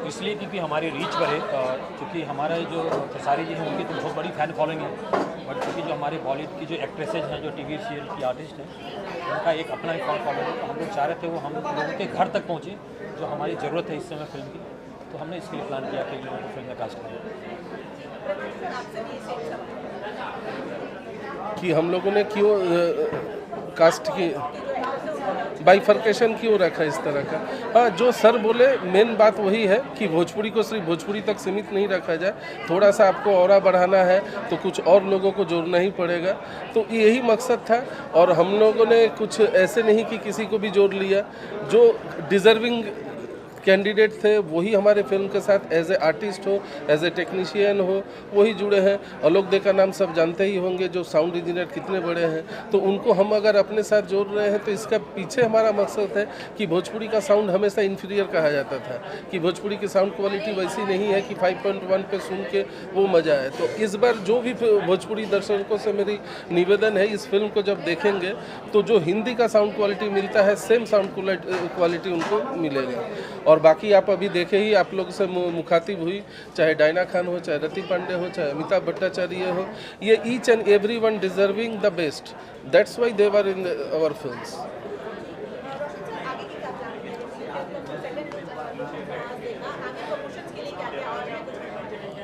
इसलिए क्योंकि हमारी रीच बढ़े, क्योंकि हमारा जो खेसारी जी हैं उनकी तो बहुत बड़ी फ़ैन फॉलोइंग है, बट क्योंकि जो हमारे बॉलीवुड की जो एक्ट्रेसेज हैं, जो टीवी सीरियल की आर्टिस्ट हैं, उनका एक अपना ही फैन फॉलोइंग है। तो हम लोग चाह रहे थे वो हम लोगों के घर तक पहुँचे, जो हमारी ज़रूरत है इस समय फिल्म की। तो हमने इसके लिए प्लान किया कि लोगों को फिल्म में कास्ट करें। कि हम लोगों ने क्यों कास्ट की बाइफर्केशन क्यों रखा इस तरह का। हाँ, जो सर बोले मेन बात वही है कि भोजपुरी को सिर्फ भोजपुरी तक सीमित नहीं रखा जाए, थोड़ा सा आपको ऑरा बढ़ाना है तो कुछ और लोगों को जोड़ना ही पड़ेगा। तो यही मकसद था, और हम लोगों ने कुछ ऐसे नहीं कि किसी को भी जोड़ लिया। जो डिज़र्विंग कैंडिडेट थे वही हमारे फिल्म के साथ एज ए आर्टिस्ट हो, एज ए टेक्नीशियन हो, वही जुड़े हैं। आलोक दे का नाम सब जानते ही होंगे, जो साउंड इंजीनियर कितने बड़े हैं। तो उनको हम अगर अपने साथ जोड़ रहे हैं तो इसका पीछे हमारा मकसद है कि भोजपुरी का साउंड हमेशा इन्फीरियर कहा जाता था, कि भोजपुरी की साउंड क्वालिटी वैसी नहीं है कि 5.1 पे सुन के वो मज़ा आए। तो इस बार जो भी भोजपुरी दर्शकों से मेरी निवेदन है, इस फिल्म को जब देखेंगे तो जो हिंदी का साउंड क्वालिटी मिलता है सेम साउंड क्वालिटी उनको मिलेगा। और बाकी आप अभी देखे ही, आप लोग से मुखातिब हुई, चाहे डायना खान हो, चाहे रति पांडे हो, चाहे अमिताभ भट्टाचार्य हो, ये each and every one deserving the best. That's why they were in our films.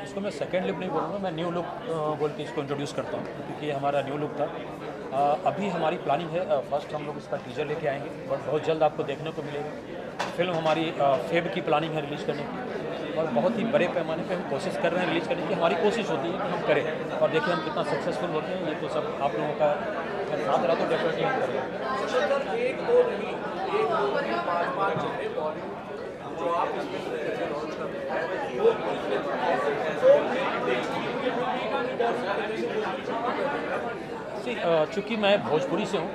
इसको मैं सेकेंड लुक नहीं बोलूँगा, मैं न्यू लुक बोल के इसको इंट्रोड्यूस करता हूँ, क्योंकि ये हमारा न्यू लुक था। अभी हमारी प्लानिंग है, फर्स्ट हम लोग इसका टीजर लेके आएंगे, बट बहुत जल्द आपको देखने को मिलेगा। फिल्म हमारी फेब की प्लानिंग है रिलीज़ करने की, और बहुत ही बड़े पैमाने पे हम कोशिश कर रहे हैं रिलीज़ करने की। हमारी कोशिश होती है कि हम करें, और देखिए हम कितना सक्सेसफुल होते हैं। ये तो सब आप लोगों का साथ रहा तो डेफिनेटली हम करेंगे। चूँकि मैं भोजपुरी से हूँ,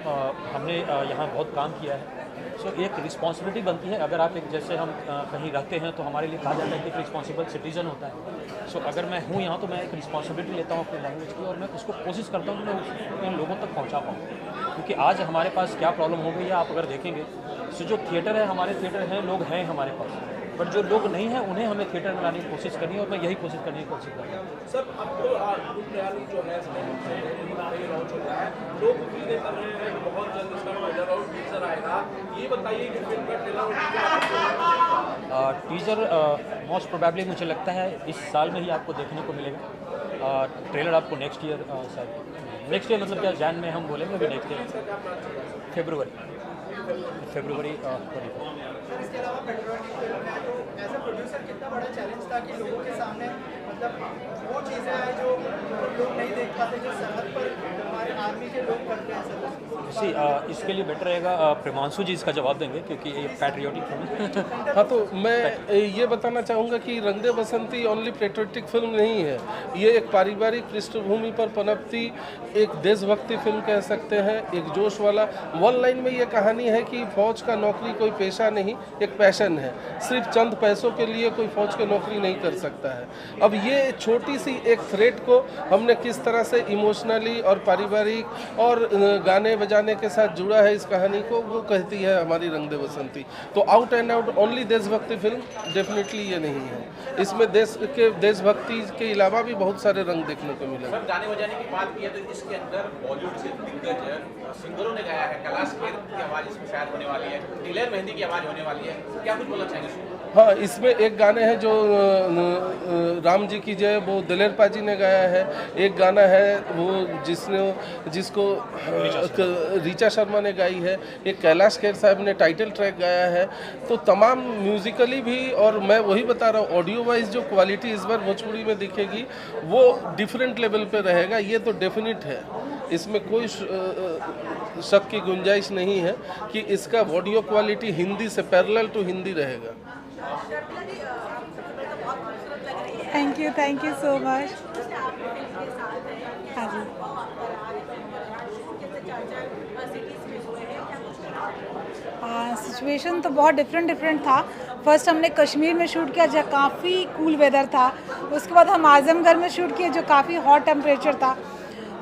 हमने यहाँ बहुत काम किया है, सो एक रिस्पॉन्सिबिलिटी बनती है। अगर आप एक जैसे हम कहीं रहते हैं तो हमारे लिए कहा जाता है कि एक रिस्पॉन्सिबल सिटीज़न होता है। सो अगर मैं हूँ यहाँ तो मैं एक रिस्पॉन्सिबिलिटी लेता हूँ अपनी लैंग्वेज की, और मैं उसको कोशिश करता हूँ कि मैं इन लोगों तक पहुँचा पाऊँ। क्योंकि आज हमारे पास क्या प्रॉब्लम हो गई है आप अगर देखेंगे, सो जो थिएटर है, हमारे थिएटर हैं, लोग हैं हमारे पास, बट जो लोग नहीं हैं उन्हें हमें थिएटर में लाने की कोशिश करनी है, और मैं यही कोशिश करने की कोशिश कर रहा हूँ। सर, अब तो जो है लॉन्च हो रहा है, लोग उम्मीदें कर रहे हैं कि बहुत जल्द इसका ट्रेलर और टीजर आएगा। ये बताइए कि फिल्म का टीजर मोस्ट प्रोबेबली मुझे लगता है इस साल में ही आपको देखने को मिलेगा। ट्रेलर आपको नेक्स्ट ईयर नेक्स्ट ईयर मतलब क्या, जैन में हम बोलेंगे, अभी नेक्स्ट ईयर फरवरी 24। इसके अलावा पेट्रियोटिक फिल्म है, तो एज अ प्रोड्यूसर कितना बड़ा चैलेंज था कि लोगों के सामने मतलब वो चीज़ें हैं जो लोग नहीं देख पाते, जो सरहद पर हमारे आर्मी के लोग करते हैं सर। इसके लिए बेटर रहेगा प्रेमांशु जी इसका जवाब देंगे, क्योंकि ये पैट्रियोटिक फिल्म है। हाँ, तो मैं ये बताना चाहूँगा कि रंग दे बसंती ओनली पेट्रियोटिक फिल्म नहीं है, ये एक पारिवारिक पृष्ठभूमि पर पनपती एक देशभक्ति फिल्म कह सकते हैं, एक जोश वाला। वन लाइन में ये कहानी है कि फौज का नौकरी कोई पेशा नहीं, एक पैशन है। सिर्फ चंद पैसों के लिए कोई फौज की नौकरी नहीं कर सकता है। अब ये छोटी सी एक थ्रेट को हमने किस तरह से इमोशनली और पारिवारिक और गाने बजाने के साथ जुड़ा है इस कहानी को, वो कहती है हमारी रंग दे बसंती। तो आउट एंड आउट ओनली देशभक्ति फिल्म डेफिनेटली ये नहीं है, इसमें देशभक्ति के अलावा भी बहुत सारे रंग देखने को मिले। गाने बजाने की बात की है तो इसके अंदर बॉलीवुड से दिग्गज सिंगरों ने गाया है, कैलाश खेर की आवाज़ इसमें शायद होने वाली है, दिलेर मेहंदी की आवाज़ होने वाली है, क्या कुछ बोलना चाहेंगे? हाँ, इसमें एक गाने हैं जो राम जी की जय वो दिलेर पाजी ने गाया है, एक गाना है वो जिसको रीचा शर्मा ने गाई है, एक कैलाश खेर साहब ने टाइटल ट्रैक गाया है। तो तमाम म्यूजिकली भी, और मैं वही बता रहा हूँ ऑडियो वाइज जो क्वालिटी इस बार भोजपुरी में दिखेगी वो डिफरेंट लेवल पे रहेगा, ये तो डेफिनेट है। इसमें कोई शक की गुंजाइश नहीं है कि इसका ऑडियो क्वालिटी हिंदी से पैरेलल टू हिंदी रहेगा। Thank you so much. हाँ जी, सिचुएशन तो बहुत डिफरेंट था। फर्स्ट हमने कश्मीर में शूट किया जहाँ काफ़ी कूल वेदर था, उसके बाद हम आजमगढ़ में शूट किए जो काफ़ी हॉट टेम्परेचर था।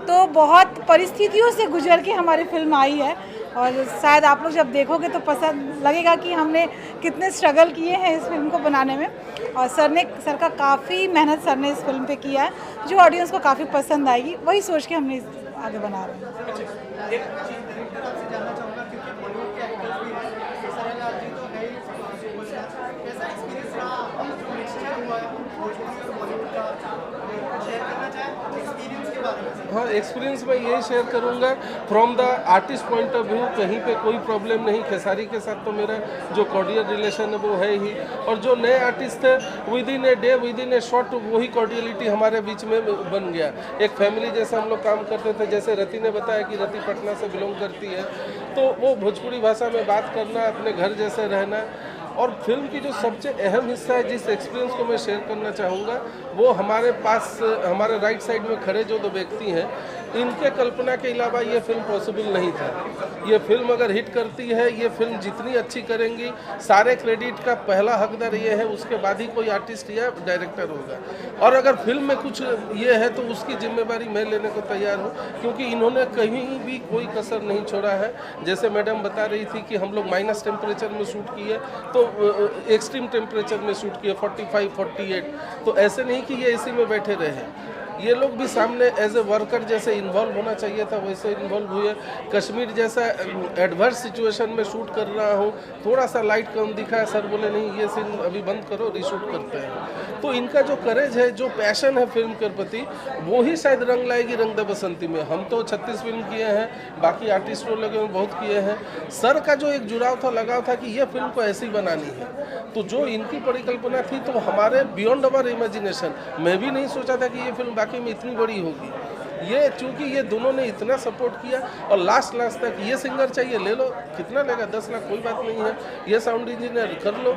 तो बहुत परिस्थितियों से गुजर के हमारी फिल्म आई है, और शायद आप लोग जब देखोगे तो पसंद लगेगा कि हमने कितने स्ट्रगल किए हैं इस फिल्म को बनाने में। और सर का काफ़ी मेहनत सर ने इस फिल्म पे किया है जो ऑडियंस को काफ़ी पसंद आएगी, वही सोच के हमने आगे बना रहे हैं। हाँ, एक्सपीरियंस मैं यही शेयर करूँगा from the artist point of view. कहीं पे कोई प्रॉब्लम नहीं, खेसारी के साथ तो मेरा जो कॉर्डियल रिलेशन है वो है ही, और जो नए आर्टिस्ट थे with in a day with in A short वही कॉर्डियलिटी हमारे बीच में बन गया। एक फैमिली जैसा हम लोग काम करते थे। जैसे रति ने बताया कि रति पटना से बिलोंग करती है, तो वो भोजपुरी भाषा में बात करना, अपने घर जैसे रहना। और फिल्म की जो सबसे अहम हिस्सा है, जिस एक्सपीरियंस को मैं शेयर करना चाहूँगा, वो हमारे पास हमारे राइट साइड में खड़े जो दो व्यक्ति हैं, इनके कल्पना के अलावा ये फिल्म पॉसिबल नहीं था। ये फिल्म अगर हिट करती है, ये फिल्म जितनी अच्छी करेंगी, सारे क्रेडिट का पहला हकदार ये है, उसके बाद ही कोई आर्टिस्ट या डायरेक्टर होगा। और अगर फिल्म में कुछ ये है तो उसकी जिम्मेदारी मैं लेने को तैयार हूँ, क्योंकि इन्होंने कहीं भी कोई कसर नहीं छोड़ा है। जैसे मैडम बता रही थी कि हम लोग माइनस टेम्परेचर में शूट किए, तो एक्सट्रीम टेम्परेचर में शूट किए 45, 48। तो ऐसे नहीं कि ये इसी में बैठे रहे, ये लोग भी सामने एज ए वर्कर जैसे इन्वॉल्व होना चाहिए था, वैसे इन्वॉल्व हुए। कश्मीर जैसा एडवर्स सिचुएशन में शूट कर रहा हूँ, थोड़ा सा लाइट कम दिखा है, सर बोले नहीं ये सीन अभी बंद करो, रीशूट करते हैं। तो इनका जो करेज है, जो पैशन है फिल्म के प्रति, वो ही शायद रंग लाएगी रंग दे बसंती में। हम तो 36 फिल्म किए हैं, बाकी आर्टिस्टों लगे में बहुत किए हैं। सर का जो एक जुड़ाव था, लगाव था कि ये फिल्म को ऐसी बनानी है, तो जो इनकी परिकल्पना थी, तो हमारे बियॉन्ड अवर इमेजिनेशन। मैं भी नहीं सोचा था कि ये फिल्म में इतनी बड़ी होगी। ये चूंकि ये दोनों ने इतना सपोर्ट किया, और लास्ट तक ये सिंगर चाहिए ले लो, कितना लेगा 10 लाख कोई बात नहीं है, ये साउंड इंजीनियर कर लो,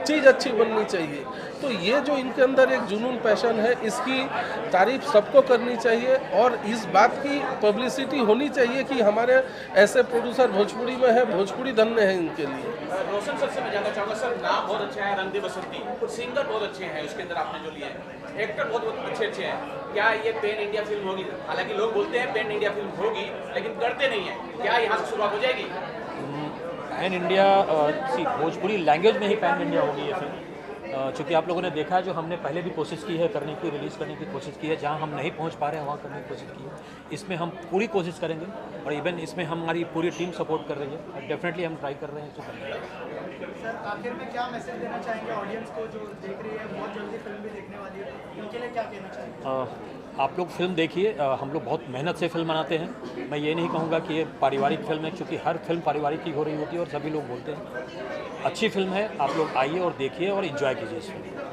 चीज़ अच्छी बननी चाहिए। तो ये जो इनके अंदर एक जुनून पैशन है, इसकी तारीफ सबको करनी चाहिए, और इस बात की पब्लिसिटी होनी चाहिए कि हमारे ऐसे प्रोड्यूसर भोजपुरी में है, भोजपुरी धन्य है इनके लिए। रोशन सर से मैं जानना चाहूँगा, सर नाम बहुत अच्छा है, रंग दे बसंती, सिंगर बहुत अच्छे हैं उसके अंदर आपने जो लिए हैं, एक्टर बहुत अच्छे हैं। क्या ये पैन इंडिया फिल्म होगी? हालांकि लोग बोलते हैं पैन इंडिया फिल्म होगी, लेकिन करते नहीं है। क्या यहाँ से शुरुआत हो जाएगी? पैन इंडिया भोजपुरी लैंग्वेज में ही पैन इंडिया होगी ये फिल्म। चूँकि आप लोगों ने देखा जो हमने पहले भी कोशिश की है करने की, रिलीज़ करने की कोशिश की है, जहाँ हम नहीं पहुँच पा रहे हैं वहाँ करने की कोशिश की है। इसमें हम पूरी कोशिश करेंगे, और इवन इसमें हमारी पूरी टीम सपोर्ट कर रही है। डेफिनेटली हम ट्राई कर रहे हैं इसको करने का। सर आखिर में क्या मैसेज देना चाहेंगे ऑडियंस को जो देख रही है, बहुत जल्दी फिल्म भी देखने वाली है, उनके लिए क्या कहना चाहेंगे? आप लोग फिल्म देखिए, हम लोग बहुत मेहनत से फिल्म बनाते हैं। मैं ये नहीं कहूँगा कि ये पारिवारिक फिल्म है, क्योंकि हर फिल्म पारिवारिक की हो रही होती है और सभी लोग बोलते हैं। अच्छी फिल्म है, आप लोग आइए और देखिए और एंजॉय कीजिए इस फिल्म।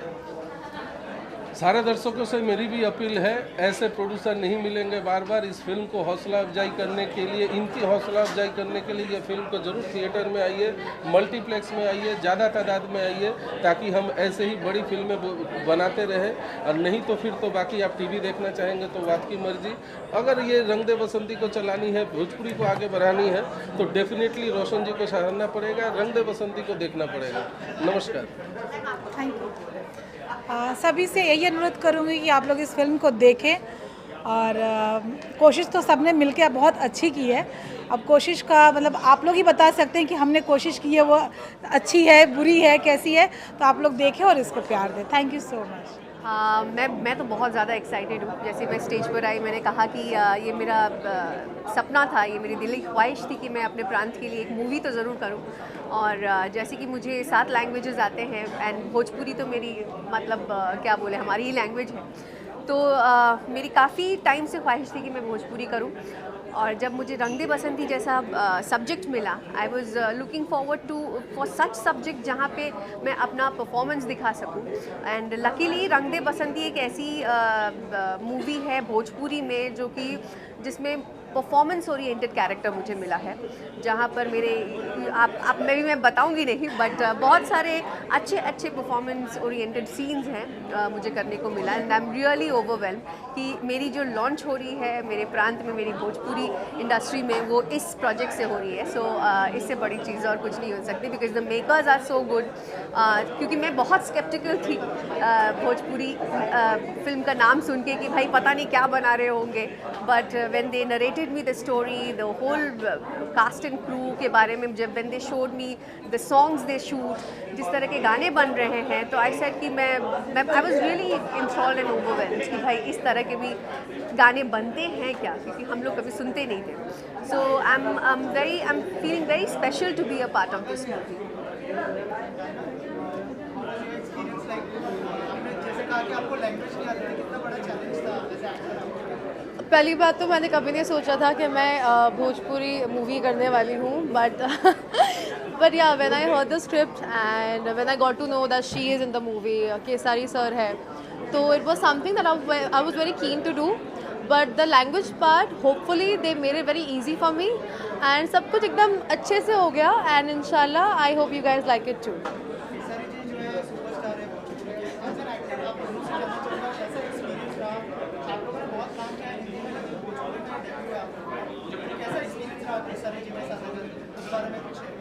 सारे दर्शकों से मेरी भी अपील है, ऐसे प्रोड्यूसर नहीं मिलेंगे बार बार। इस फिल्म को हौसला अफजाई करने के लिए, इनकी हौसला अफजाई करने के लिए ये फिल्म को जरूर थिएटर में आइए, मल्टीप्लेक्स में आइए, ज़्यादा तादाद में आइए, ताकि हम ऐसे ही बड़ी फिल्में बनाते रहें। और नहीं तो फिर तो बाकी आप टीवी देखना चाहेंगे तो आपकी मर्जी। अगर ये रंग दे बसंती को चलानी है, भोजपुरी को आगे बढ़ानी है, तो डेफिनेटली रोशन जी को सराहना पड़ेगा, रंग दे बसंती को देखना पड़ेगा। नमस्कार। Thank you. सभी से यही अनुरोध करूँगी कि आप लोग इस फिल्म को देखें, और कोशिश तो सबने मिलकर बहुत अच्छी की है। अब कोशिश का मतलब आप लोग ही बता सकते हैं कि हमने कोशिश की है वो अच्छी है, बुरी है, कैसी है। तो आप लोग देखें और इसको प्यार दें। Thank you so much. मैं तो बहुत ज़्यादा एक्साइटेड हूँ। जैसे मैं स्टेज पर आई, मैंने कहा कि ये मेरा सपना था, ये मेरी दिली ख्वाहिश थी कि मैं अपने प्रांत के लिए एक मूवी तो ज़रूर करूँ। और जैसे कि मुझे 7 लैंग्वेजेस आते हैं एंड भोजपुरी तो मेरी मतलब क्या बोले, हमारी ही लैंग्वेज है। तो मेरी काफ़ी टाइम से ख्वाहिश थी कि मैं भोजपुरी करूँ। और जब मुझे रंग दे बसंती जैसा सब्जेक्ट मिला, I was looking forward to for such subject जहाँ पे मैं अपना परफॉर्मेंस दिखा सकूँ। एंड लकीली रंग दे बसंती एक ऐसी मूवी है भोजपुरी में जो कि जिसमें परफॉर्मेंस ओरिएंटेड कैरेक्टर मुझे मिला है, जहाँ पर मेरे आप मैं बताऊंगी नहीं, बट बहुत सारे अच्छे परफॉर्मेंस ओरिएंटेड सीन्स हैं मुझे करने को मिला। And I am really overwhelm कि मेरी जो लॉन्च हो रही है मेरे प्रांत में, मेरी भोजपुरी इंडस्ट्री में, वो इस प्रोजेक्ट से हो रही है। सो इससे बड़ी चीज़ और कुछ नहीं हो सकती, because the makers are so good. क्योंकि मैं बहुत स्केप्टिकल थी भोजपुरी फिल्म का नाम सुन के कि भाई पता नहीं क्या बना रहे होंगे, but when they narrated me the story, the whole cast and crew के बारे में, जब when they showed me the songs they shoot, जिस तरह के गाने बन रहे हैं, तो I said कि मैं I was really enthralled and overwhelmed कि भाई इस तरह के भी गाने बनते हैं क्या, क्योंकि हम लोग कभी सुनते नहीं थे। So I'm feeling very special to be a part of this movie. Experience like आपने जैसे कहा कि आपको लैंग्वेज नहीं आती थी, कितना बड़ा चैलेंज था एज एक्टर आपके लिए? पहली बात तो मैंने कभी नहीं सोचा था कि मैं भोजपुरी मूवी करने वाली हूँ, but yeah when I heard the script and when I got to know that she is in the movie, Kesari sir है, तो it was something that I was very keen to do. But the language part hopefully they made it very easy for me and सब कुछ एकदम अच्छे से हो गया। And इंशाल्लाह I hope you guys like it too. Kesari ji जो है सुपरस्टार है भोजपुरी के, एज एन एक्टर आप दोनों से जानना चाहूँगा कैसा एक्सपीरियंस रहा? आप लोगों ने बहुत काम किया हिंदी में, लेकिन भोजपुरी में डेब्यू है आपका, कैसा एक्सपीरियंस रहा केसारी जी के साथ? अगर उस बारे में कुछ शेयर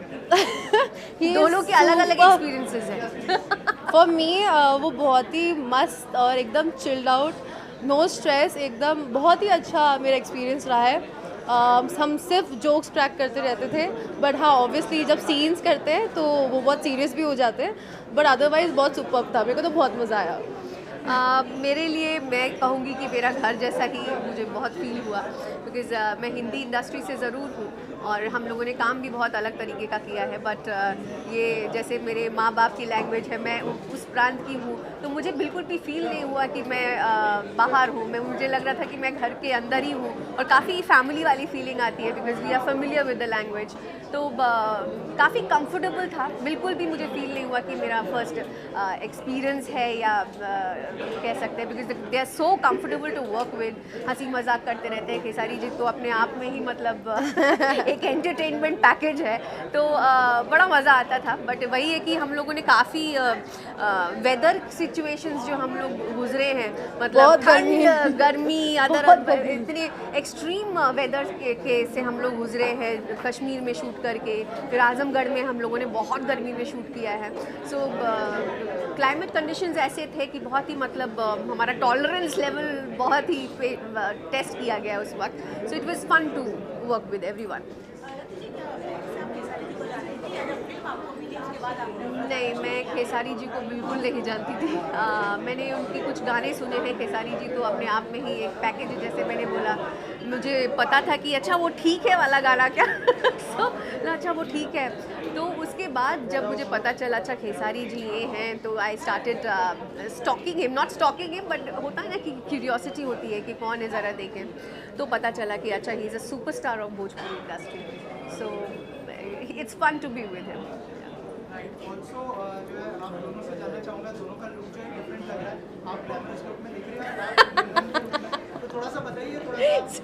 करें। दोनों के अलग-अलग एक्सपीरियंसेस हैं। फॉर मी वो बहुत ही मस्त और एकदम चिल्ड आउट, नो स्ट्रेस, एकदम बहुत ही अच्छा मेरा एक्सपीरियंस रहा है। हम सिर्फ जोक्स ट्रैक करते रहते थे, बट हाँ ऑब्वियसली जब सीन्स करते हैं तो वो बहुत सीरियस भी हो जाते हैं, बट अदरवाइज़ बहुत सुपर्ब था, मेरे को तो बहुत मज़ा आया। मेरे लिए मैं कहूँगी कि मेरा घर जैसा ही मुझे बहुत फील हुआ, बिकॉज़ मैं हिंदी इंडस्ट्री से ज़रूर हूँ और हम लोगों ने काम भी बहुत अलग तरीके का किया है, बट ये जैसे मेरे माँ बाप की लैंग्वेज है, मैं उस प्रांत की हूँ, तो मुझे बिल्कुल भी फील नहीं हुआ कि मैं बाहर हूँ। मुझे लग रहा था कि मैं घर के अंदर ही हूँ और काफ़ी फैमिली वाली फीलिंग आती है, because we are familiar with the language. तो काफ़ी कंफर्टेबल था, बिल्कुल भी मुझे फील नहीं हुआ कि मेरा फर्स्ट एक्सपीरियंस है या कह सकते हैं, because they are so comfortable to work with, हंसी मजाक करते रहते हैं। केसारी जी तो अपने आप में ही मतलब एक एंटरटेनमेंट पैकेज है, तो बड़ा मज़ा आता था। बट वही है कि हम लोगों ने काफ़ी वेदर सिचुएशंस जो हम लोग गुजरे हैं, मतलब ठंड, गर्मी, अदर इतने एक्सट्रीम वेदर के से हम लोग गुजरे हैं। कश्मीर में शूट करके, फिर आजमगढ़ में हम लोगों ने बहुत गर्मी में शूट किया है। सो क्लाइमेट कंडीशंस ऐसे थे कि बहुत ही मतलब हमारा टॉलरेंस लेवल बहुत ही टेस्ट किया गया उस वक्त। So it was fun to work with everyone. नहीं, मैं खेसारी जी को बिल्कुल नहीं जानती थी। मैंने उनके कुछ गाने सुने हैं। खेसारी जी तो अपने आप में ही एक पैकेज है, जैसे मैंने बोला, मुझे पता था कि अच्छा वो ठीक है वाला गाना क्या so, अच्छा वो ठीक है। तो उसके बाद जब मुझे पता चला अच्छा खेसारी जी ये हैं, तो I started stalking him, not stalking him, but होता है ना कि क्यूरियोसिटी होती है कि कौन है, ज़रा देखें। तो पता चला कि अच्छा he is a superstar of Bhojpuri industry, so it's fun to be with him. Also जो है आप दोनों से जानना चाहूँगा, दोनों का लुक जो है डिफरेंट लग रहा है। आप ग्लैमरस लुक में दिख रही हैं, तो थोड़ा सा बताइए, थोड़ा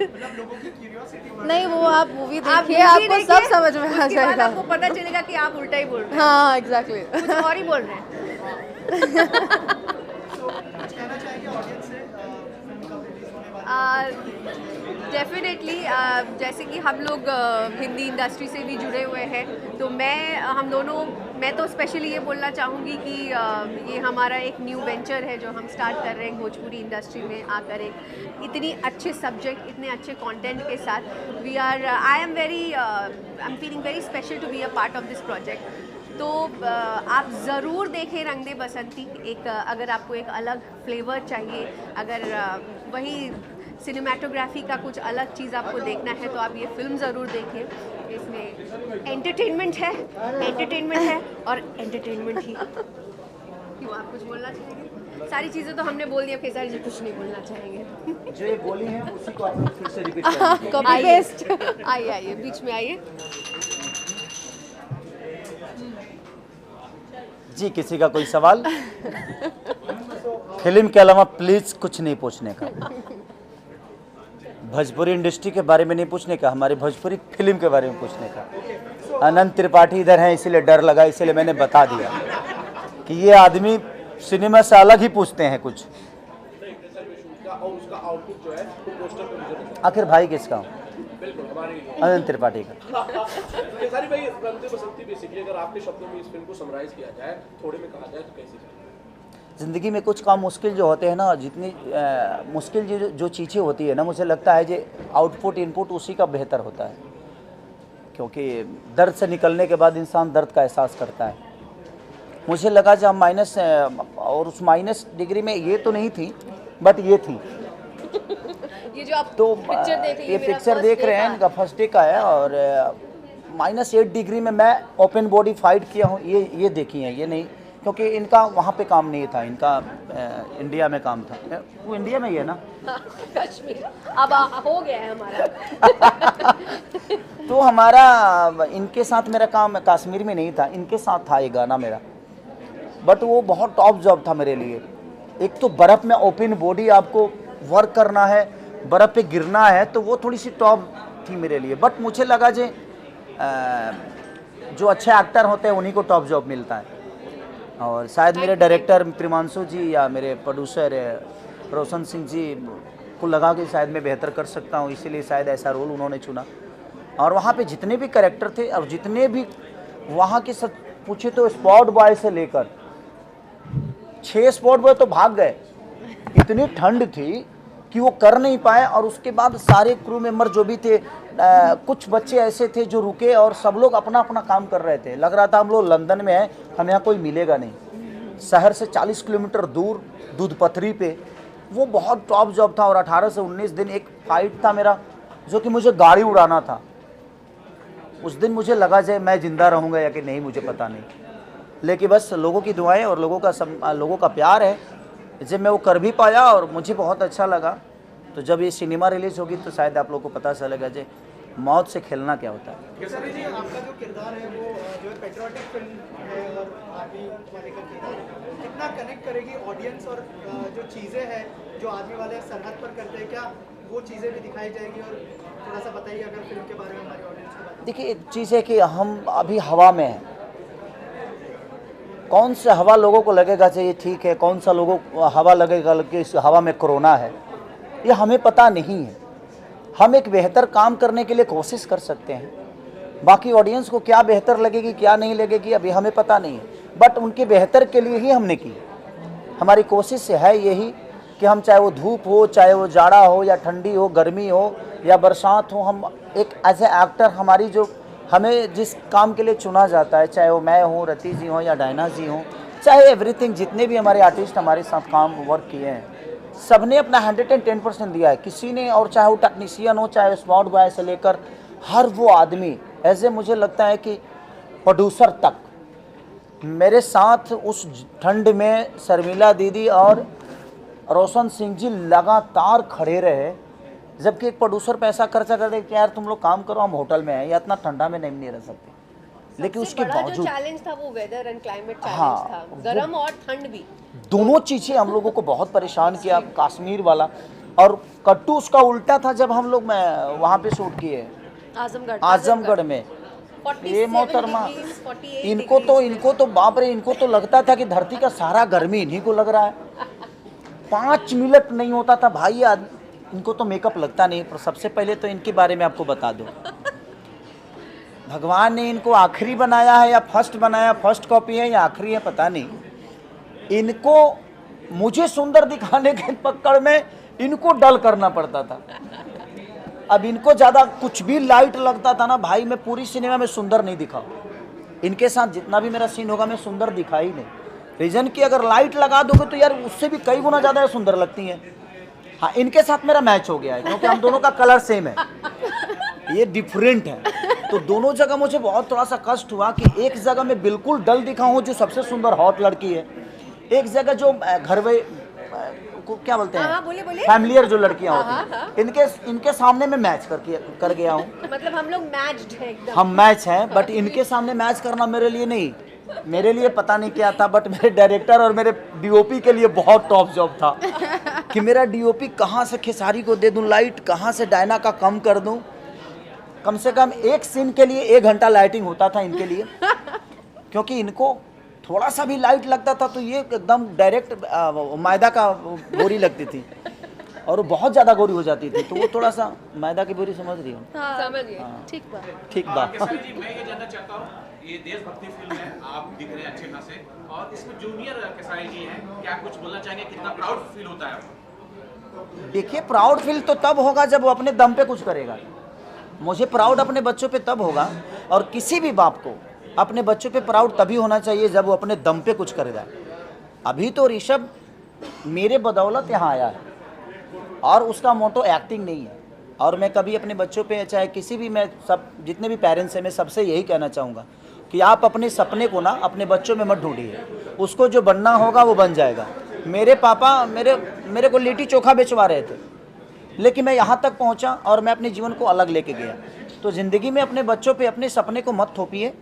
मतलब लोगों की क्यूरियोसिटी बढ़। नहीं, वो आप मूवी देखिए, आपको सब समझ में आ जाएगा, आपको पता चलेगा कि आप उल्टा ही बोल रहे हैं। हाँ एग्जैक्टली, कुछ और ही बोल रहे हैं। तो कुछ कहना चाहेंगे ऑडियंस से, फिल्म कब रिलीज होने वाली है? डेफिनेटली जैसे कि हम लोग हिंदी इंडस्ट्री से भी जुड़े हुए हैं, तो मैं तो स्पेशली ये बोलना चाहूँगी कि ये हमारा एक न्यू वेंचर है जो हम स्टार्ट कर रहे हैं भोजपुरी इंडस्ट्री में आकर, एक इतनी अच्छे सब्जेक्ट, इतने अच्छे कंटेंट के साथ I am feeling very special to be a part of this project. तो आप ज़रूर देखें रंग दे बसंती। एक अगर आपको एक अलग फ्लेवर चाहिए, अगर वही सिनेमाटोग्राफी का कुछ अलग चीज़ आपको देखना है, तो आप ये फिल्म ज़रूर देखें। इसमें एंटरटेनमेंट है और एंटरटेनमेंट ही। क्यों, आप कुछ बोलना चाहेंगे? सारी चीज़ें तो हमने बोल दी, अब केसारी जी कुछ नहीं बोलना चाहेंगे। जो ये बोली है उसी को आप फिर से रिपीट करेंगे। Copy paste. आइए बीच में आइए। जी, किसी का कोई सवाल? फिल्म के अलावा प्लीज कुछ नहीं पूछने का, भोजपुरी इंडस्ट्री के बारे में नहीं पूछने का, हमारे भोजपुरी फिल्म के बारे में पूछने का। अनंत त्रिपाठी इधर हैं, इसीलिए डर लगा, इसीलिए मैंने बता दिया कि ये आदमी सिनेमा से अलग ही पूछते हैं कुछ। आखिर भाई किसका हूँ? अनंत त्रिपाठी का। केसारी भाई, रंग दे बसंती बेसिकली अगर आपके शब्दों में इस फिल्म को समराइज किया जाए, थोड़े में कहा जाए तो कैसी? ज़िंदगी में कुछ काम मुश्किल जो होते हैं ना, जितनी मुश्किल जो चीज़ें होती है ना, मुझे लगता है कि आउटपुट इनपुट उसी का बेहतर होता है, क्योंकि दर्द से निकलने के बाद इंसान दर्द का एहसास करता है। मुझे लगा जब माइनस, और उस माइनस डिग्री में ये तो नहीं थी, बट ये थी। ये जो आप तो पिक्चर देख रही ये पिक्चर देख रहे हैं, इनका फर्स्ट डे का है, और -8 डिग्री में मैं ओपन बॉडी फाइट किया हूँ, ये देखी है, ये नहीं, क्योंकि इनका वहाँ पे काम नहीं था, इनका इंडिया में काम था। वो इंडिया में ही है ना? कश्मीर अब हो गया है हमारा। तो हमारा इनके साथ मेरा काम कश्मीर में नहीं था, इनके साथ था ये गाना मेरा, बट वो बहुत टॉप जॉब था मेरे लिए। एक तो बर्फ़ में ओपन बॉडी आपको वर्क करना है, बर्फ़ पे गिरना है, तो वो थोड़ी सी टॉप थी मेरे लिए। बट मुझे लगा जो अच्छे एक्टर होते हैं उन्हीं को टॉप जॉब मिलता है, और शायद मेरे डायरेक्टर प्रिमांशु जी या मेरे प्रोड्यूसर रोशन सिंह जी को लगा कि शायद मैं बेहतर कर सकता हूँ, इसीलिए शायद ऐसा रोल उन्होंने चुना। और वहाँ पे जितने भी कैरेक्टर थे, और जितने भी वहाँ के सब पूछे तो स्पॉट बॉय से लेकर 6 स्पॉट बॉय तो भाग गए, इतनी ठंड थी कि वो कर नहीं पाए। और उसके बाद सारे क्रू मेंबर जो भी थे, कुछ बच्चे ऐसे थे जो रुके, और सब लोग अपना अपना काम कर रहे थे। लग रहा था हम लोग लंदन में हैं, हमें यहाँ कोई मिलेगा नहीं। शहर से 40 किलोमीटर दूर दूध पथरी पे, वो बहुत टॉप जॉब था। और 18 से 19 दिन एक फाइट था मेरा, जो कि मुझे गाड़ी उड़ाना था। उस दिन मुझे लगा जाए मैं ज़िंदा रहूँगा या कि नहीं, मुझे पता नहीं, लेकिन बस लोगों की दुआएं और लोगों का प्यार है, जब मैं वो कर भी पाया और मुझे बहुत अच्छा लगा। तो जब ये सिनेमा रिलीज होगी तो शायद आप लोगों को पता चलेगा जे मौत से खेलना क्या होता है। केसरी जी, आपका जो किरदार है वो जो पेट्रियोटिक फिल्म है, और आर्मी वाले का किरदार कितना कनेक्ट करेगी ऑडियंस, और जो चीज़ें हैं जो आर्मी वाले सरहद पर करते हैं, क्या वो चीज़ें भी दिखाई जाएगी? और थोड़ा सा बताइए अगर फिल्म के बारे में हमारी ऑडियंस को बताइए। देखिए, एक चीज़ है कि हम अभी हवा में हैं, कौन सा हवा लोगों को लगेगा चाहिए ठीक है, कौन सा लोगों को हवा लगेगा कि इस हवा में कोरोना है, ये हमें पता नहीं है। हम एक बेहतर काम करने के लिए कोशिश कर सकते हैं, बाकी ऑडियंस को क्या बेहतर लगेगी क्या नहीं लगेगी अभी हमें पता नहीं है, बट उनके बेहतर के लिए ही हमने की। हमारी कोशिश से है यही कि हम, चाहे वो धूप हो, चाहे वो जाड़ा हो या ठंडी हो, गर्मी हो या बरसात हो, हम एक एज ए एक्टर हमारी जो हमें जिस काम के लिए चुना जाता है, चाहे वो मैं हूँ, रति जी हों या डायना जी हों, चाहे एवरीथिंग, जितने भी हमारे आर्टिस्ट हमारे साथ काम वर्क किए हैं, सबने अपना 110% दिया है। किसी ने, और चाहे वो टेक्नीशियन हो, चाहे स्पॉट बॉय से लेकर हर वो आदमी, ऐसे मुझे लगता है कि प्रोड्यूसर तक मेरे साथ उस ठंड में शर्मिला दीदी और रोशन सिंह जी लगातार खड़े रहे। जबकि एक प्रोड्यूसर पैसा खर्चा कर दे कि यार तुम लोग काम करो, हम होटल में हैं या इतना ठंडा में नहीं रह सकते, लेकिन उसके बावजूद जो चैलेंज था वो वेदर एंड क्लाइमेट चैलेंज हाँ, था, गर्म और ठंड भी, दोनों चीज़ें हम लोगों को बहुत परेशान किया। कश्मीर वाला और कट्टू उसका उल्टा था जब हम लोग वहाँ पे शूट किए आजमगढ़ में। ये मोहतरमा, इनको तो बाप रे, इनको तो लगता था कि धरती का सारा गर्मी इन्हीं को लग रहा है। 5 मिनट नहीं होता था भाई, इनको तो मेकअप लगता नहीं, पर सबसे पहले तो इनके बारे में आपको बता दूं, भगवान ने इनको आखिरी बनाया है या फर्स्ट बनाया, फर्स्ट कॉपी है या आखिरी है पता नहीं। इनको मुझे सुंदर दिखाने के पकड़ में इनको डल करना पड़ता था। अब इनको ज़्यादा कुछ भी लाइट लगता था ना भाई, मैं पूरी सिनेमा में सुंदर नहीं दिखा। इनके साथ जितना भी मेरा सीन होगा मैं सुंदर दिखा ही नहीं। रीज़न कि अगर लाइट लगा दोगे तो यार उससे भी कई गुना ज़्यादा सुंदर लगती हैं। हाँ, इनके साथ मेरा मैच हो गया है क्योंकि हम दोनों का कलर सेम है, ये डिफरेंट है। तो दोनों जगह मुझे बहुत थोड़ा सा कष्ट हुआ कि एक जगह मैं बिल्कुल डल दिखा हूँ जो सबसे सुंदर हॉट लड़की है, एक जगह जो घर में को क्या बोलते हैं फैमिलियर जो लड़कियां होती हैं, इनके सामने मैं मैच कर गया हूँ। मतलब हम लोग मैच्ड हैं एकदम। हम मैच हैं, बट इनके सामने मैच करना मेरे लिए नहीं, मेरे लिए पता नहीं क्या था, बट मेरे डायरेक्टर और मेरे डीओपी के लिए बहुत टॉप जॉब था कि मेरा डीओपी कहाँ से खेसारी को दे दूं लाइट, कहाँ से डायना का कम कर दूं। कम से कम एक सीन के लिए 1 घंटा लाइटिंग होता था इनके लिए, क्योंकि इनको थोड़ा सा भी लाइट लगता था तो ये एकदम डायरेक्ट मैदा का बोरी लगती थी और वो बहुत ज़्यादा गोरी हो जाती थी, तो वो थोड़ा सा मैदा की बोरी समझ रही हो। हाँ, समझ गए। ठीक बात। ठीक बात। केसरी जी, मैं ये जानना चाहता हूँ, ये देशभक्ति फिल्म है, आप दिख रहे हैं अच्छे खासे, और इसमें जूनियर केसरी जी हैं, क्या कुछ बोलना चाहेंगे, कितना प्राउड फील होता है? देखिए, प्राउड फील तो तब होगा जब वो अपने दम पे कुछ करेगा। मुझे प्राउड अपने बच्चों पे तब होगा, और किसी भी बाप को अपने बच्चों पे प्राउड तभी होना चाहिए जब वो अपने दम पे कुछ करेगा। अभी तो ऋषभ मेरे बदौलत यहाँ आया है और उसका मोटो एक्टिंग नहीं है, और मैं कभी अपने बच्चों पे चाहे किसी भी, मैं सब जितने भी पेरेंट्स हैं मैं सबसे यही कहना चाहूँगा कि आप अपने सपने को ना अपने बच्चों में मत ढूंढिए, उसको जो बनना होगा वो बन जाएगा। मेरे पापा मेरे को लिट्टी चोखा बेचवा रहे थे, लेकिन मैं यहाँ तक पहुँचा और मैं अपने जीवन को अलग लेके गया। तो ज़िंदगी में अपने बच्चों पे अपने सपने को मत थोपिए,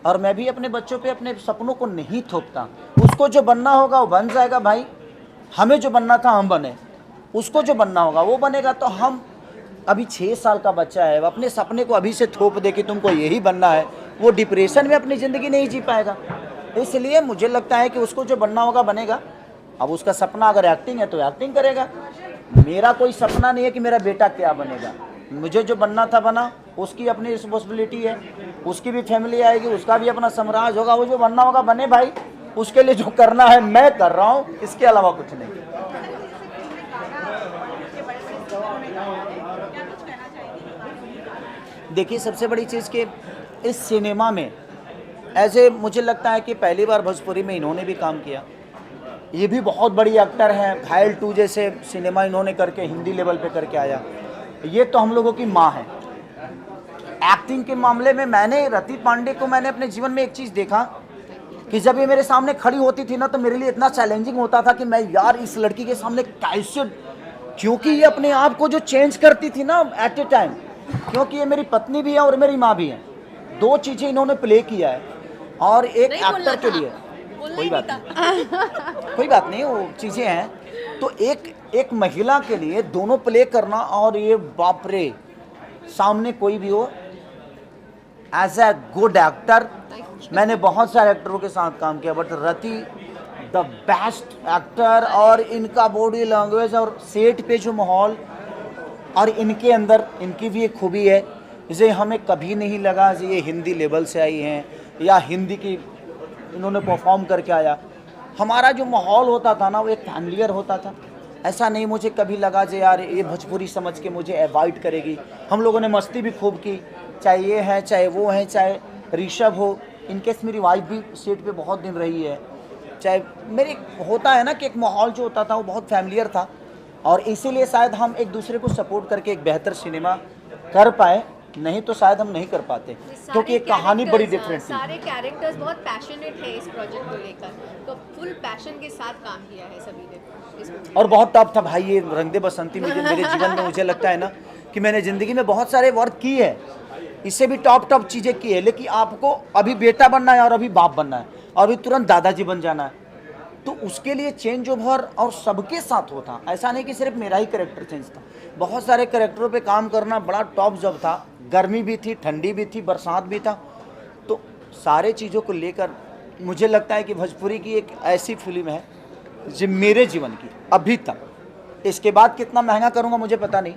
और मैं भी अपने बच्चों पे अपने सपनों को नहीं थोपता। उसको जो बनना होगा वो बन जाएगा भाई, हमें जो बनना था हम बने, उसको जो बनना होगा वो बनेगा। तो हम अभी 6 साल का बच्चा है, अपने सपने को अभी से थोप दे कि तुमको यही बनना है, वो डिप्रेशन में अपनी ज़िंदगी नहीं जी पाएगा। इसलिए मुझे लगता है कि उसको जो बनना होगा बनेगा। अब उसका सपना अगर एक्टिंग है तो एक्टिंग करेगा। मेरा कोई सपना नहीं है कि मेरा बेटा क्या बनेगा, मुझे जो बनना था बना, उसकी अपनी रिस्पॉन्सिबिलिटी है, उसकी भी फैमिली आएगी, उसका भी अपना साम्राज्य होगा, वो जो बनना होगा बने भाई। उसके लिए जो करना है मैं कर रहा हूँ, इसके अलावा कुछ नहीं। देखिए, सबसे बड़ी चीज़ कि इस सिनेमा में ऐसे मुझे लगता है कि पहली बार भोजपुरी में इन्होंने भी काम किया। ये भी बहुत बड़ी एक्टर हैं, घायल 2 जैसे सिनेमा इन्होंने करके हिंदी लेवल पे करके आया। ये तो हम लोगों की माँ है। एक्टिंग के मामले में मैंने रति पांडे को, मैंने अपने जीवन में एक चीज़ देखा कि जब ये मेरे सामने खड़ी होती थी ना तो मेरे लिए इतना चैलेंजिंग होता था कि मैं यार इस लड़की के सामने कैसे, क्योंकि ये अपने आप को जो चेंज करती थी ना एट ए टाइम, क्योंकि ये मेरी पत्नी भी है और मेरी माँ भी है, 2 चीज़ें इन्होंने प्ले किया है। और एक एक्टर के लिए कोई बात नहीं, वो चीज़ें हैं। तो एक महिला के लिए दोनों प्ले करना, और ये बाप रे, सामने कोई भी हो, एज ए गुड एक्टर मैंने बहुत सारे एक्टरों के साथ काम किया, but Rati the best actor. और इनका बॉडी लैंग्वेज और सेट पे जो माहौल, और इनके अंदर इनकी भी एक खूबी है, इसे हमें कभी नहीं लगा कि ये हिंदी लेवल से आई हैं या हिंदी की इन्होंने परफॉर्म करके आया। हमारा जो माहौल होता था ना वो एक फैमिलियर होता था। ऐसा नहीं मुझे कभी लगा कि यार ये भोजपुरी समझ के मुझे अवॉइड करेगी। हम लोगों ने मस्ती भी खूब की, चाहे ये है चाहे वो है, चाहे ऋषभ हो, इनकेस मेरी वाइफ भी सेट पे बहुत दिन रही है, चाहे मेरी होता है ना कि एक माहौल जो होता था वो बहुत फैमिलियर था। और इसीलिए शायद हम एक दूसरे को सपोर्ट करके एक बेहतर सिनेमा कर पाए, नहीं तो शायद हम नहीं कर पाते, क्योंकि एक कहानी बड़ी डिफरेंट थी। सारे कैरेक्टर्स बहुत पैशनेट है इस प्रोजेक्ट को लेकर, तो फुल पैशन के साथ काम किया है सभी ने। और बहुत टफ था भाई ये रंग दे बसंती। मेरे जीवन में मुझे लगता है ना कि मैंने ज़िंदगी में बहुत सारे वर्क किए हैं, इससे भी टॉप चीज़ें की है, लेकिन आपको अभी बेटा बनना है और अभी बाप बनना है और अभी तुरंत दादाजी बन जाना है, तो उसके लिए चेंज ओवर और सबके साथ होता। ऐसा नहीं कि सिर्फ मेरा ही कैरेक्टर चेंज था, बहुत सारे कैरेक्टरों पे काम करना बड़ा टॉप जॉब था। गर्मी भी थी, ठंडी भी थी, बरसात भी था। तो सारे चीज़ों को लेकर मुझे लगता है कि भोजपुरी की एक ऐसी फिल्म है जो मेरे जीवन की अभी तक इसके बाद कितना महंगा करूँगा मुझे पता नहीं,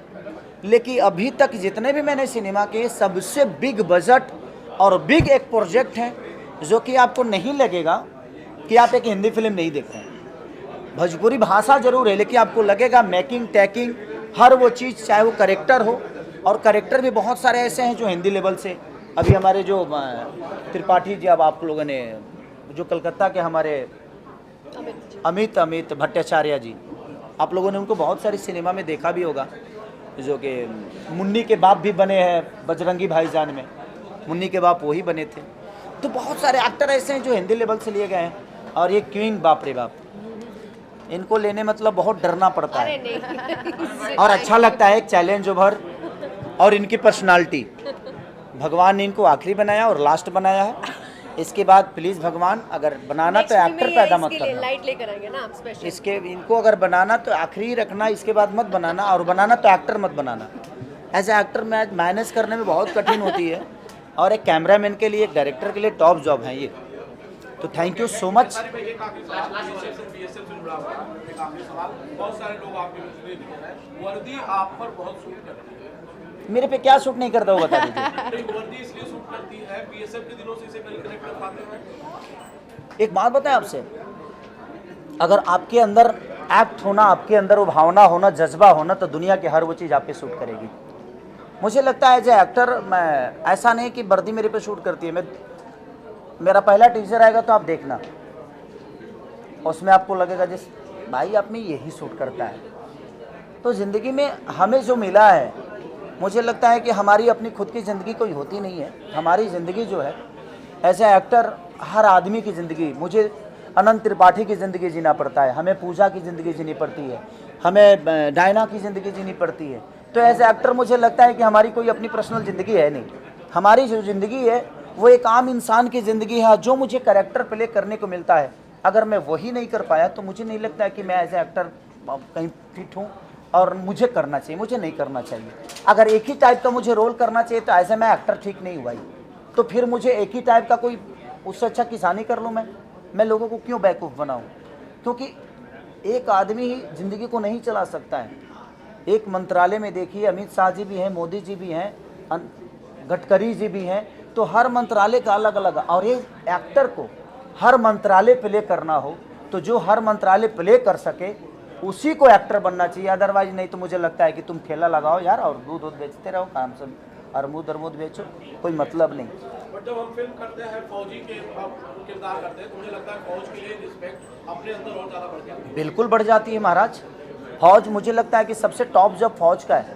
लेकिन अभी तक जितने भी मैंने सिनेमा के सबसे बिग बजट और बिग एक प्रोजेक्ट है जो कि आपको नहीं लगेगा कि आप एक हिंदी फिल्म नहीं देख रहे हैं। भोजपुरी भाषा जरूर है, लेकिन आपको लगेगा मेकिंग टेकिंग हर वो चीज़, चाहे वो करेक्टर हो, और करेक्टर भी बहुत सारे ऐसे हैं जो हिंदी लेवल से, अभी हमारे जो त्रिपाठी जी, अब आप लोगों ने जो कलकत्ता के हमारे अमित भट्टाचार्य जी, आप लोगों ने उनको बहुत सारी सिनेमा में देखा भी होगा, जो कि मुन्नी के बाप भी बने हैं बजरंगी भाईजान में, मुन्नी के बाप वही बने थे। तो बहुत सारे एक्टर ऐसे हैं जो हिंदी लेवल से लिए गए हैं, और ये क्वीन बाप रे बाप, इनको लेने मतलब बहुत डरना पड़ता है और अच्छा लगता है, एक चैलेंज ओवर, और इनकी पर्सनालिटी, भगवान ने इनको आखिरी बनाया और लास्ट बनाया है। इसके बाद प्लीज़ भगवान अगर बनाना तो एक्टर पैदा मत करना, लाइट लेकर आएंगे ना आप स्पेशल। इसके इनको अगर बनाना तो आखिरी रखना, इसके बाद मत बनाना, और बनाना तो एक्टर मत बनाना। एज ए एक्टर मैनेज करने में बहुत कठिन होती है, और एक कैमरामैन के लिए, एक डायरेक्टर के लिए टॉप जॉब है ये। तो थैंक यू सो मच। बहुत सारे लोग आपके मुझे लिख रहे हैं वर्दी आप पर बहुत सूट करती है। मेरे पे क्या शूट नहीं करता वो बता दीजिए। वर्दी इसलिए सूट करती है, बीएसएफ के दिनों से इसे कनेक्ट कर पाते हैं। एक बात बताएं आपसे, अगर आपके अंदर एक्ट होना, आपके अंदर वो भावना होना, जज्बा होना, तो दुनिया की हर वो चीज़ आप पे शूट करेगी। मुझे लगता है एज ए एक्टर, मैं ऐसा नहीं कि वर्दी मेरे पे शूट करती है। मेरा पहला टीजर आएगा तो आप देखना, उसमें आपको लगेगा जिस भाई आप में यही शूट करता है। तो ज़िंदगी में हमें जो मिला है, मुझे लगता है कि हमारी अपनी खुद की ज़िंदगी कोई होती नहीं है। हमारी ज़िंदगी जो है एज ए एक्टर, हर आदमी की ज़िंदगी, मुझे अनंत त्रिपाठी की ज़िंदगी जीना पड़ता है, हमें पूजा की ज़िंदगी जीनी पड़ती है, हमें डायना की ज़िंदगी जीनी पड़ती है। तो एज ए एक्टर मुझे लगता है कि हमारी कोई अपनी पर्सनल ज़िंदगी है नहीं। हमारी जो ज़िंदगी है वो एक आम इंसान की ज़िंदगी है। जो मुझे कैरेक्टर प्ले करने को मिलता है, अगर मैं वही नहीं कर पाया तो मुझे नहीं लगता है कि मैं एज ए एक्टर कहीं फिट हूँ और मुझे करना चाहिए, मुझे नहीं करना चाहिए। अगर एक ही टाइप का मुझे रोल करना चाहिए तो ऐसे मैं एक्टर ठीक नहीं हुआ ही। तो फिर मुझे एक ही टाइप का कोई, उससे अच्छा किसानी कर लूँ मैं लोगों को क्यों बेवकूफ़ बनाऊँ? क्योंकि एक आदमी ही ज़िंदगी को नहीं चला सकता है। एक मंत्रालय में देखिए, अमित शाह जी भी हैं, मोदी जी भी हैं, गडकरी जी भी हैं, तो हर मंत्रालय का अलग अलग। और ये एक्टर को हर मंत्रालय प्ले करना हो तो जो हर मंत्रालय प्ले कर सके उसी को एक्टर बनना चाहिए। अदरवाइज नहीं तो मुझे लगता है कि तुम ठेला लगाओ यार और दूध बेचते रहो, काम से अरमूद बेचो, कोई मतलब नहीं। बट जब हम फिल्म करते हैं, फौजी के किरदार करते हैं, तो मुझे लगता है फौज के लिए रिस्पेक्ट अपने अंदर और ज़्यादा बढ़ जाती है। बिल्कुल बढ़ जाती है महाराज। फौज, मुझे लगता है कि सबसे टॉप जॉब फौज का है,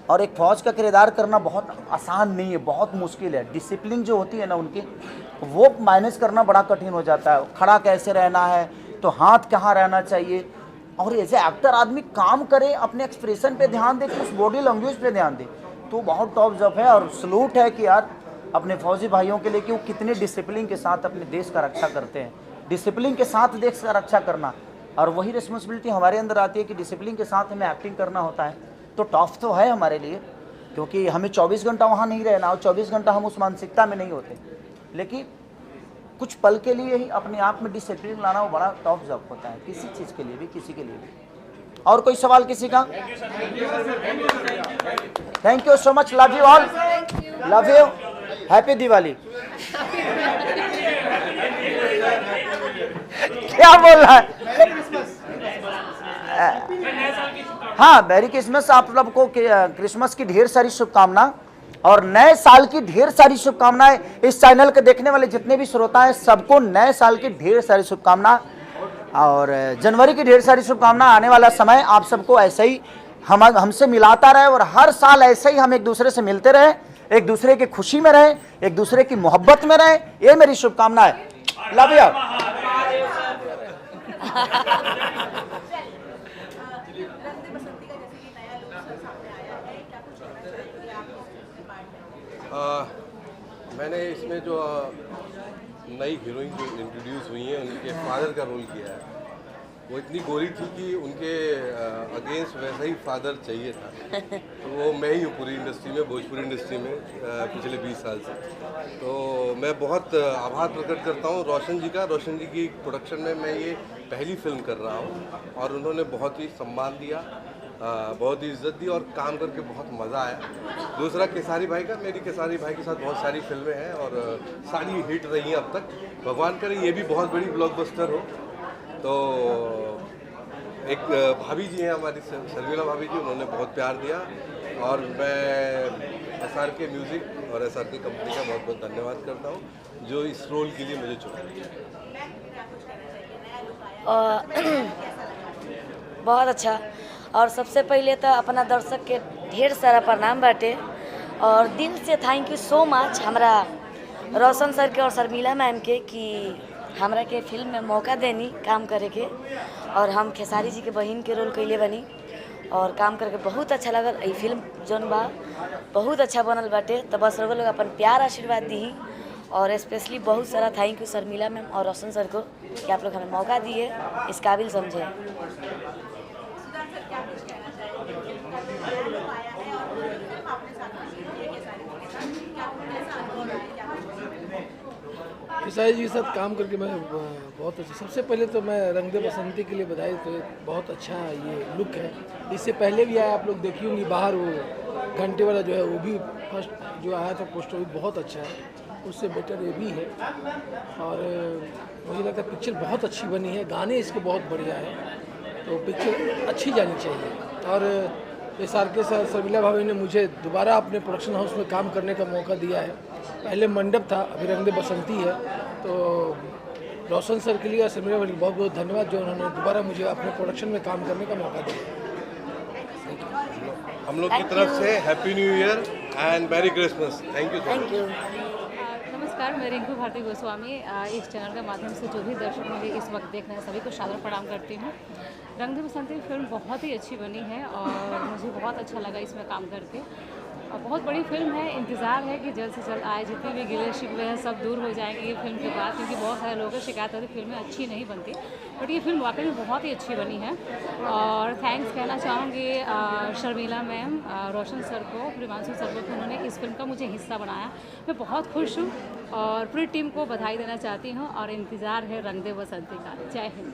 और एक फौज का किरदार करना बहुत आसान नहीं है, बहुत मुश्किल है। डिसिप्लिन जो होती है ना उनकी, वो मैनेज करना बड़ा कठिन हो जाता है। खड़ा कैसे रहना है, तो हाथ कहाँ रहना चाहिए, और ऐसे एक्टर आदमी काम करे, अपने एक्सप्रेशन पे ध्यान दे, उस बॉडी लैंग्वेज पे ध्यान दे, तो बहुत टॉप जॉब है। और सलूट है कि यार अपने फौजी भाइयों के लिए कि वो कितने डिसिप्लिन के साथ अपने देश का रक्षा करते हैं। डिसिप्लिन के साथ देश का रक्षा करना, और वही रिस्पॉन्सिबिलिटी हमारे अंदर आती है कि डिसिप्लिन के साथ हमें एक्टिंग करना होता है। तो टफ तो है हमारे लिए, क्योंकि हमें 24 घंटा वहाँ नहीं रहना, और 24 घंटा हम उस मानसिकता में नहीं होते। लेकिन कुछ पल के लिए ही अपने आप में डिसिप्लिन लाना वो बड़ा टफ जॉब होता है, किसी चीज़ के लिए भी, किसी के लिए भी। और कोई सवाल किसी का? Thank you so much, love you all, love you, happy Diwali. क्या बोल रहा है? हाँ, मैरी क्रिसमस। आप सबको क्रिसमस की ढेर सारी शुभकामना और नए साल की ढेर सारी शुभकामनाएं। इस चैनल के देखने वाले जितने भी श्रोता हैं सबको नए साल की ढेर सारी शुभकामना, और जनवरी की ढेर सारी शुभकामना। आने वाला समय आप सबको ऐसे ही हमसे मिलाता रहे, और हर साल ऐसे ही हम एक दूसरे से मिलते रहे, एक दूसरे की खुशी में रहे, एक दूसरे की मोहब्बत में रहे। ये मेरी शुभकामना है। Love you. मैंने इसमें जो नई हीरोइन जो इंट्रोड्यूस हुई हैं उनके फादर का रोल किया है। वो इतनी गोरी थी कि उनके अगेंस्ट वैसा ही फादर चाहिए था। वो मैं ही हूँ पूरी इंडस्ट्री में, भोजपुरी इंडस्ट्री में पिछले 20 साल से। तो मैं बहुत आभार प्रकट करता हूँ रोशन जी का। रोशन जी की प्रोडक्शन में मैं ये पहली फिल्म कर रहा हूँ और उन्होंने बहुत ही सम्मान दिया, बहुत ही इज्जत दी और काम करके बहुत मज़ा आया। दूसरा केसारी भाई का, मेरी केसारी भाई के साथ बहुत सारी फिल्में हैं और सारी हिट रही हैं अब तक। भगवान करे ये भी बहुत बड़ी ब्लॉकबस्टर हो। तो एक भाभी जी हैं हमारी, शर्मिला भाभी जी, उन्होंने बहुत प्यार दिया और मैं SRK म्यूज़िक और SRK कंपनी का बहुत बहुत धन्यवाद करता हूँ जो इस रोल के लिए मुझे चुना। बहुत अच्छा। और सबसे पहले तो अपना दर्शक के ढेर सारा प्रणाम बाटे और दिल से थैंक यू सो मच हमरा रोशन सर के और शर्मिला मैम के कि हमरा के फिल्म में मौका देनी काम करे के। और हम खेसारी जी के बहन के रोल कैले बनी और काम करके बहुत अच्छा लगल। ये फिल्म जौन बा बहुत अच्छा बनल बाटे। तो बस लोग अपन प्यार आशीर्वाद दी और स्पेशली बहुत सारा थैंक यू शर्मिला मैम और रोशन सर को कि आप लोग हमें मौका दिए, इस काबिल समझे। खेसारी जी के साथ काम करके मैं बहुत अच्छा। सबसे पहले तो मैं रंग दे बसंती के लिए बधाई। तो बहुत अच्छा ये लुक है। इससे पहले भी आया, आप लोग देखी होंगी बाहर, वो घंटे वाला जो है वो भी फर्स्ट जो आया था पोस्टर भी बहुत अच्छा है, उससे बेटर ये भी है। और मुझे लगता है पिक्चर बहुत अच्छी बनी है, गाने इसके बहुत बढ़िया है, तो पिक्चर अच्छी जानी चाहिए। और SRK सर, शर्मिला भाभी ने मुझे दोबारा अपने प्रोडक्शन हाउस में काम करने का मौका दिया है। पहले मंडप था, अभी रंग दे बसंती है। तो रोशन सर के लिए और शर्मिला भाभी बहुत बहुत धन्यवाद जो उन्होंने दोबारा मुझे अपने प्रोडक्शन में काम करने का मौका दिया। हम लोग की तरफ से happy new year and merry Christmas. Thank you. Thank you. नमस्कार, मैं रिंकू भारती गोस्वामी इस चैनल के माध्यम से जो भी दर्शक मुझे इस वक्त देख रहे हैं सभी को सादर प्रणाम करती हूँ। रंग दे बसंती फिल्म बहुत ही अच्छी बनी है और मुझे बहुत अच्छा लगा इसमें काम करके। और बहुत बड़ी फिल्म है, इंतज़ार है कि जल्द से जल्द आए, जितनी भी गिले शिकवे हैं सब दूर हो जाएंगे ये फिल्म के बाद, क्योंकि बहुत सारे लोगों की शिकायत होती है फिल्में अच्छी नहीं बनती, बट ये फिल्म वाकई में बहुत ही अच्छी बनी है। और थैंक्स कहना चाहूँगी शर्मिला मैम, रोशन सर को, प्रिमांशु सर को, उन्होंने इस फिल्म का मुझे हिस्सा बनाया। मैं बहुत खुश हूँ और पूरी टीम को बधाई देना चाहती हूँ और इंतज़ार है रंग दे बसंती का। जय हिंद।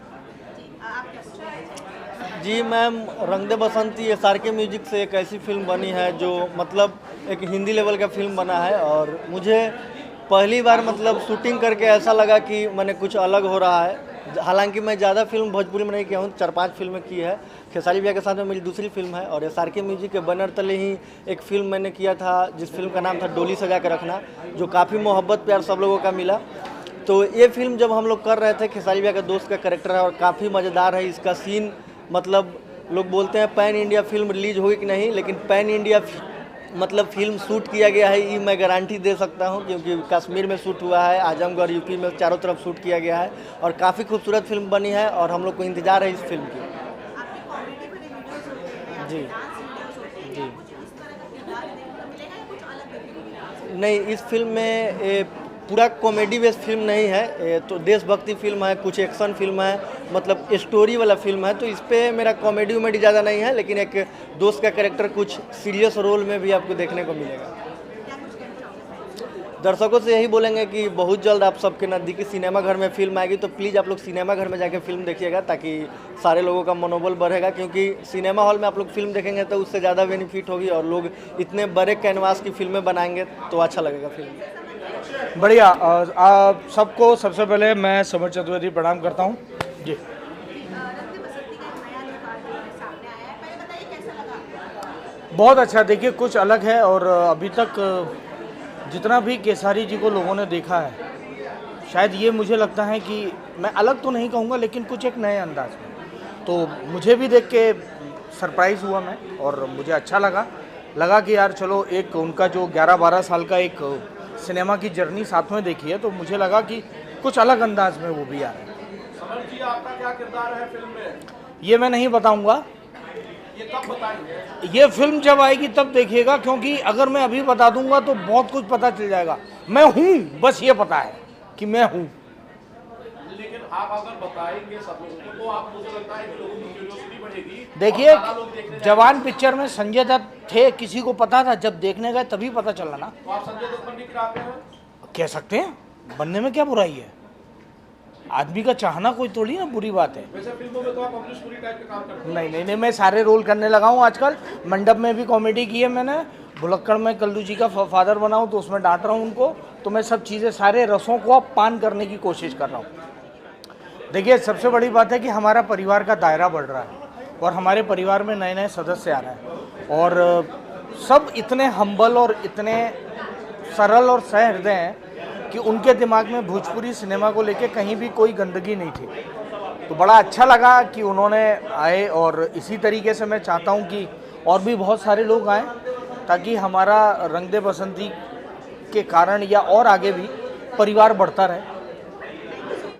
जी मैम, रंग दे बसंती SRK म्यूजिक से एक ऐसी फिल्म बनी है जो मतलब एक हिंदी लेवल का फिल्म बना है और मुझे पहली बार मतलब शूटिंग करके ऐसा लगा कि मैंने कुछ अलग हो रहा है। हालांकि मैं ज़्यादा फिल्म भोजपुरी में नहीं किया हूँ, 4-5 फिल्में की है। खेसारी भैया के साथ में मेरी दूसरी फिल्म है और SRK म्यूजिक के बैनर तले ही एक फ़िल्म मैंने किया था जिस फिल्म का नाम था डोली सजा के रखना, जो काफ़ी मोहब्बत प्यार सब लोगों का मिला। तो ये फिल्म जब हम लोग कर रहे थे, खेसारी भैया का दोस्त का कैरेक्टर है और काफ़ी मज़ेदार है इसका सीन। मतलब लोग बोलते हैं पैन इंडिया फिल्म रिलीज होगी कि नहीं, लेकिन पैन इंडिया मतलब फिल्म शूट किया गया है, ये मैं गारंटी दे सकता हूं, क्योंकि कश्मीर में शूट हुआ है, आजमगढ़ यूपी में चारों तरफ शूट किया गया है और काफ़ी खूबसूरत फिल्म बनी है और हम लोग को इंतज़ार है इस फिल्म की। जी जी नहीं, इस फिल्म में पूरा कॉमेडी बेस्ड फिल्म नहीं है, तो देशभक्ति फिल्म है, कुछ एक्शन फिल्म है, मतलब स्टोरी वाला फिल्म है। तो इस पर मेरा कॉमेडी वॉमेडी ज़्यादा नहीं है, लेकिन एक दोस्त का कैरेक्टर कुछ सीरियस रोल में भी आपको देखने को मिलेगा। दर्शकों से यही बोलेंगे कि बहुत जल्द आप सबके नज़दीकी सिनेमा घर में फिल्म आएगी, तो प्लीज़ आप लोग सिनेमा घर में जाके फिल्म देखिएगा ताकि सारे लोगों का मनोबल बढ़ेगा, क्योंकि सिनेमा हॉल में आप लोग फिल्म देखेंगे तो उससे ज़्यादा बेनिफिट होगी और लोग इतने बड़े कैनवास की फिल्में बनाएंगे तो अच्छा लगेगा फिल्म। बढ़िया। आप सबको सबसे पहले मैं समर चतुर्वेदी प्रणाम करता हूँ जी। बहुत अच्छा, देखिए कुछ अलग है और अभी तक जितना भी केसारी जी को लोगों ने देखा है, शायद ये मुझे लगता है कि मैं अलग तो नहीं कहूँगा लेकिन कुछ एक नए अंदाज में, तो मुझे भी देख के सरप्राइज़ हुआ मैं और मुझे अच्छा लगा कि यार चलो एक उनका जो 11-12 साल का एक सिनेमा की जर्नी साथ में देखी है, तो मुझे लगा कि कुछ अलग अंदाज में वो भी आ रहे हैं। समर जी, आपका क्या किरदार है फिल्म में? ये मैं नहीं बताऊंगा, ये कब बताएंगे? ये फिल्म जब आएगी तब देखिएगा, क्योंकि अगर मैं अभी बता दूंगा तो बहुत कुछ पता चल जाएगा। मैं हूँ, बस ये पता है कि मैं हूँ। लेकिन आप अगर बताएंगे सब लोगों को तो आप मुझे लगता है कि लोगों की क्यूरियोसिटी बढ़ेगी। देखिए जवान पिक्चर में संजय दत्त थे, किसी को पता था? जब देखने गए तभी पता चला ना। तो आप संजय दत्त बनने की राह पे हैं? कह सकते हैं, बनने में क्या बुराई है? आदमी का चाहना कोई थोड़ी ना बुरी बात है। वैसे फिल्मों में तो आप अमरीश पुरी टाइप के काम करते हैं। नहीं, मैं सारे रोल करने लगा हूँ आजकल। मंडप में भी कॉमेडी की है मैंने, भुलक्कड़ में कल्लू जी का फादर बना हूँ तो उसमें डांट रहा हूँ उनको। तो मैं सब चीज़ें, सारे रसों को अब पान करने की कोशिश कर रहा हूँ। देखिए सबसे बड़ी बात है कि हमारा परिवार का दायरा बढ़ रहा है और हमारे परिवार में नए नए सदस्य आ रहे हैं और सब इतने हम्बल और इतने सरल और सहृदय हैं कि उनके दिमाग में भोजपुरी सिनेमा को लेके कहीं भी कोई गंदगी नहीं थी। तो बड़ा अच्छा लगा कि उन्होंने आए और इसी तरीके से मैं चाहता हूं कि और भी बहुत सारे लोग आएँ ताकि हमारा रंग दे बसंती के कारण या और आगे भी परिवार बढ़ता रहे।